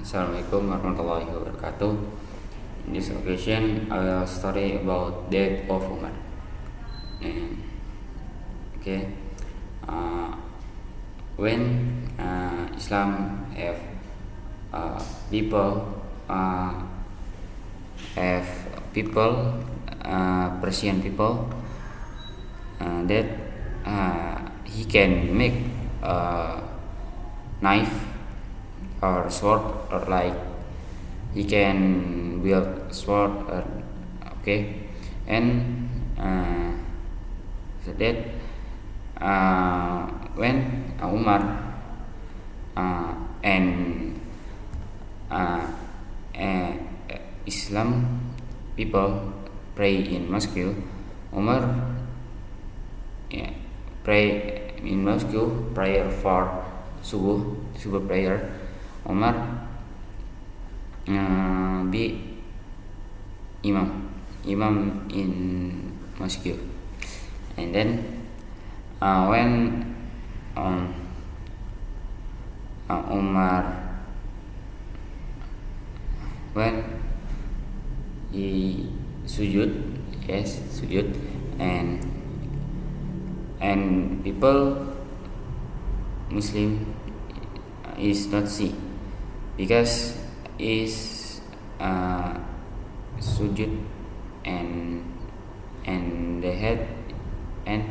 Assalamualaikum warahmatullahi wabarakatuh. In this occasion, I will story about death of Umar. And, okay, uh, when Islam people uh, have people Persian people that he can make a knife or sword, or like he can build sword, okay, and so that when Umar and uh, uh, Islam people pray in Moscow, Umar pray in Moscow prayer for subuh prayer. Umar be imam in Moscow, and then when Umar when he sujud, and people Muslim is not see, because is sujud and the head, and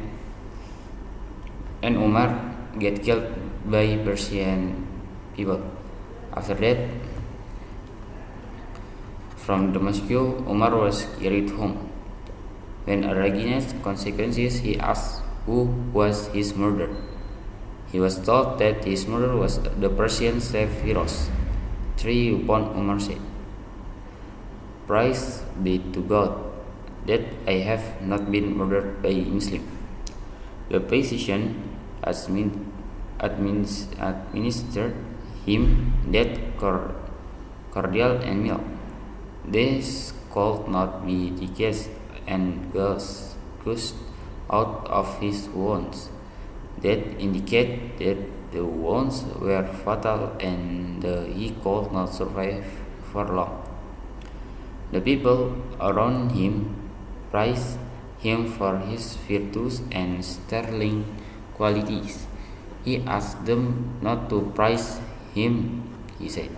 Umar get killed by Persian people. After that, from Damascus, Umar was carried home. When against consequences, he asked who was his murderer. He was told that his murderer was the Persian slave Firoz. Upon Umar said, "Praise be to God that I have not been murdered by Muslim." The physician administered him that cordial and milk. This could not be decreased and gushed out of his wounds. That indicate that the wounds were fatal and he could not survive for long. The people around him praised him for his virtues and sterling qualities. He asked them not to praise him, he said.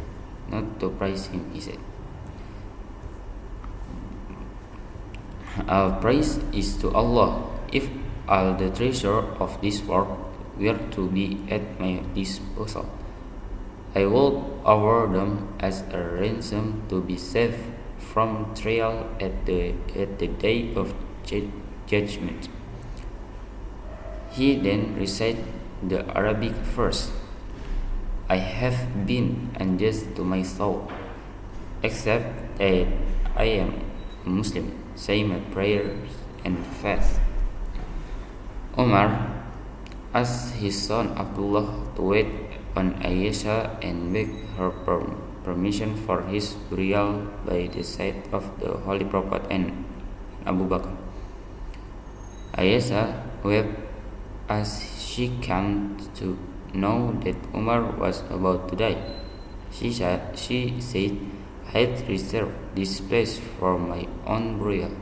All praise is to Allah. If all the treasure of this world were to be at my disposal, I would award them as a ransom to be saved from trial at the day of judgment. He then recited the Arabic verse, "I have been unjust to my soul, except that I am a Muslim, say my prayers and fast." Umar asked his son Abdullah to wait on Ayesha and beg her permission for his burial by the side of the Holy Prophet and Abu Bakr. Ayesha wept as she came to know that Umar was about to die. She said, "I had reserved this place for my own burial,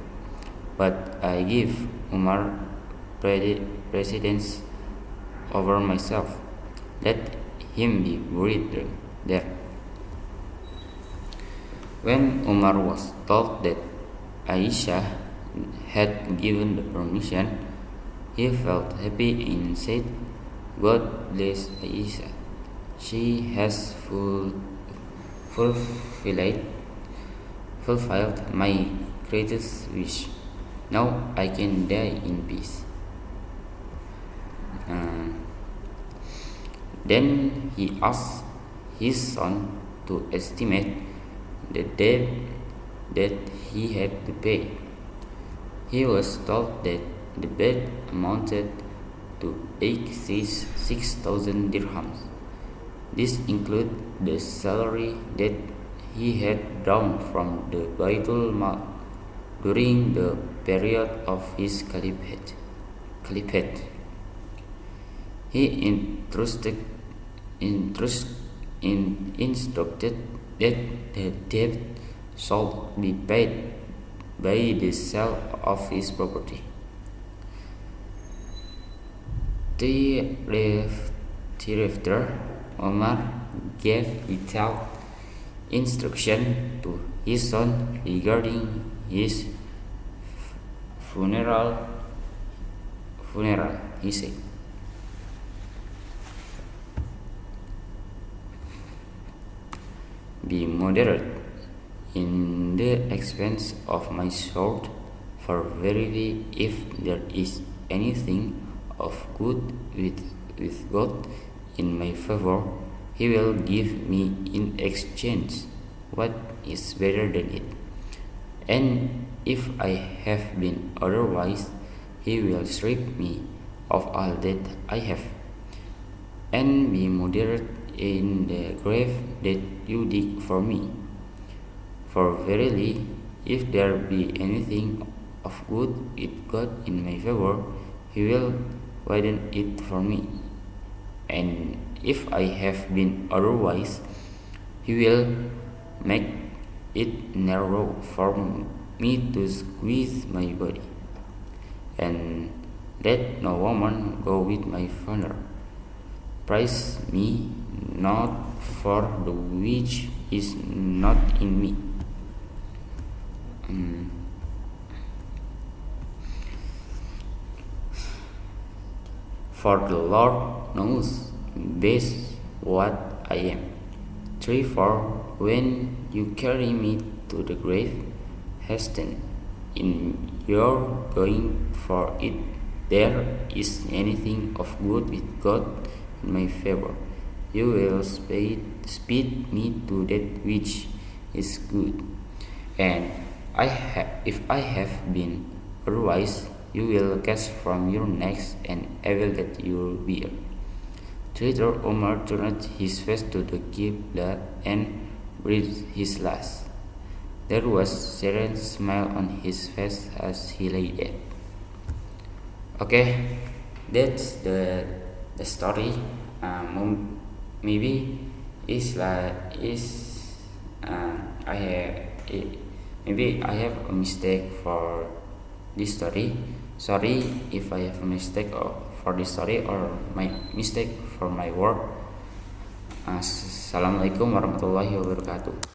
but I give Umar precedence over myself. Let him be buried there." When Umar was told that Aisha had given the permission, he felt happy and said, "God bless Aisha. She has fulfilled my greatest wish. Now I can die in peace." Then he asked his son to estimate the debt that he had to pay. He was told that the debt amounted to 86,000 dirhams. This included the salary that he had drawn from the Baitul Mal during the period of his caliphate. He entrusted instructed that the debt should be paid by the sale of his property. Thereafter, Umar gave detailed instruction to his son regarding his funeral. He said, "Be moderate in the expense of my sword, for verily if there is anything of good with God in my favor, He will give me in exchange what is better than it. And if I have been otherwise, He will strip me of all that I have. And be moderate in the grave that you dig for me. For verily, if there be anything of good with God in my favor, He will widen it for me. And if I have been otherwise, He will make it narrow for me to squeeze my body, and let no woman go with my funeral. Praise me not for the which is not in me." For the Lord knows best what I am. 3. For when you carry me to the grave, hasten in your going, for if there is anything of good with God in my favor, you will speed me to that which is good. And if I have been otherwise, you will cast from your necks an evil that you bear. Later Umar turned his face to the Qibla and breathed his last. There was a serene smile on his face as he lay dead. Okay, that's the story. Maybe maybe I have a mistake for this story. Sorry if I have a mistake for this story or my mistake for my word. Assalamualaikum warahmatullahi wabarakatuh.